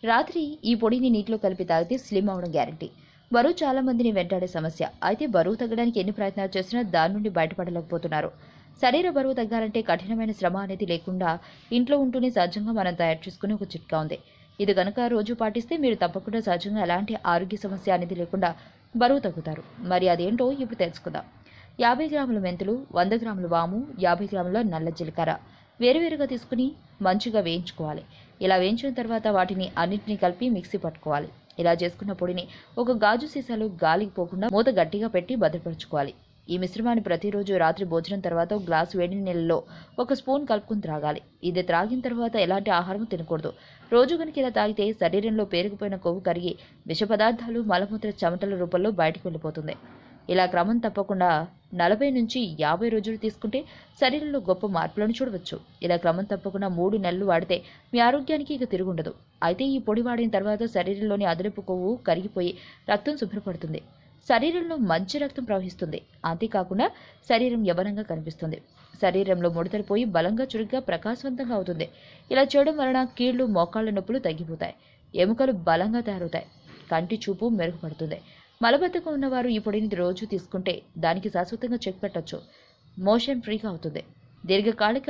రాత్రి ఈ పొడిని నీటిలో కలిపి తాగితే స్లిమ్ అవడం గ్యారంటీ. బరువు చాలా మందిని వెంటాడే సమస్య. అయితే బరువు తగ్గడానికి ఎన్ని ప్రయత్నాలు చేసినా దాని నుండి బయటపడలేకపోతున్నారు. శరీర బరువు తగ్గాలంటే కఠినమైన శ్రమ అనేది లేకుండా ఇంట్లో ఉంటూనే సహజంగా మనం తయారు చేసుకునే ఒక చిట్కా ఉంది. ఇది కనుక రోజు పాటిస్తే మీరు తప్పకుండా సహజంగా ఎలాంటి ఆరోగ్య సమస్య అనేది లేకుండా బరువు తగ్గుతారు. మరి అదేంటో ఇప్పుడు తెలుసుకుందాం. 50 గ్రాముల మెంతులు, 100 గ్రాముల వాము, 50 గ్రాముల నల్ల జీలకర్ర వేరువేరుగా తీసుకుని మంచిగా వేయించుకోవాలి. ఇలా వేయించిన తర్వాత వాటిని అన్నింటినీ కలిపి మిక్సీ పట్టుకోవాలి. ఇలా చేసుకున్న పొడిని ఒక గాజు సీసాలో గాలికి పోకుండా మూత గట్టిగా పెట్టి భద్రపరచుకోవాలి. ఈ మిశ్రమాన్ని ప్రతిరోజు రాత్రి భోజనం తర్వాత ఒక గ్లాసు వేడి నీళ్ళలో 1 స్పూన్ కలుపుకుని త్రాగాలి. ఇది త్రాగిన తర్వాత ఎలాంటి ఆహారం తినకూడదు. రోజు కనుక ఇలా తాగితే శరీరంలో పేరుకుపోయిన కొవ్వు కరిగి విష పదార్థాలు మలమూత్ర చెమటల రూపంలో బయటకు వెళ్ళిపోతుంది. ఇలా క్రమం తప్పకుండా 40 నుంచి 50 రోజులు తీసుకుంటే శరీరంలో గొప్ప మార్పులను చూడవచ్చు. ఇలా క్రమం తప్పకుండా 3 నెలలు వాడితే మీ ఆరోగ్యానికి ఇక తిరుగుండదు. అయితే ఈ పొడి వాడిన తర్వాత శరీరంలోని అదనపు కొవ్వు కరిగిపోయి రక్తం శుభ్రపడుతుంది. శరీరంలో మంచి రక్తం ప్రవహిస్తుంది. అంతేకాకుండా శరీరం యవ్వనంగా కనిపిస్తుంది. శరీరంలో ముడతలు పోయి బలంగా చురుగ్గా ప్రకాశవంతంగా అవుతుంది. ఇలా చేయడం వలన కీళ్లు మోకాళ్ల నొప్పులు తగ్గిపోతాయి. ఎముకలు బలంగా తయారవుతాయి. కంటి చూపు మెరుగుపడుతుంది. మలబద్ధకం ఉన్నవారు ఈ పొడిని రోజు తీసుకుంటే దానికి శాశ్వతంగా చెక్ పెట్టొచ్చు. మోషన్ ఫ్రీగా అవుతుంది. దీర్ఘకాలిక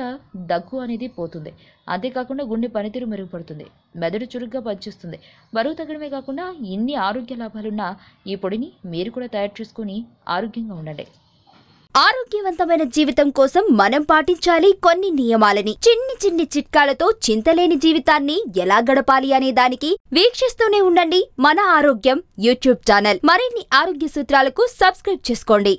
దగ్గు అనేది పోతుంది. అంతేకాకుండా గుండె పనితీరు మెరుగుపడుతుంది. మెదడు చురుగ్గా పనిచేస్తుంది. బరువు తగ్గడమే కాకుండా ఇన్ని ఆరోగ్య లాభాలున్న ఈ పొడిని మీరు కూడా తయారు చేసుకుని ఆరోగ్యంగా ఉండండి. ఆరోగ్యవంతమైన జీవితం కోసం మనం పాటించాలి కొన్ని నియమాలని. చిన్ని చిన్ని చిట్కాలతో చింతలేని జీవితాన్ని ఎలా గడపాలి అనే దానికి వీక్షిస్తూనే ఉండండి మన ఆరోగ్యం యూట్యూబ్ ఛానల్. మరిన్ని ఆరోగ్య సూత్రాలకు సబ్స్క్రైబ్ చేసుకోండి.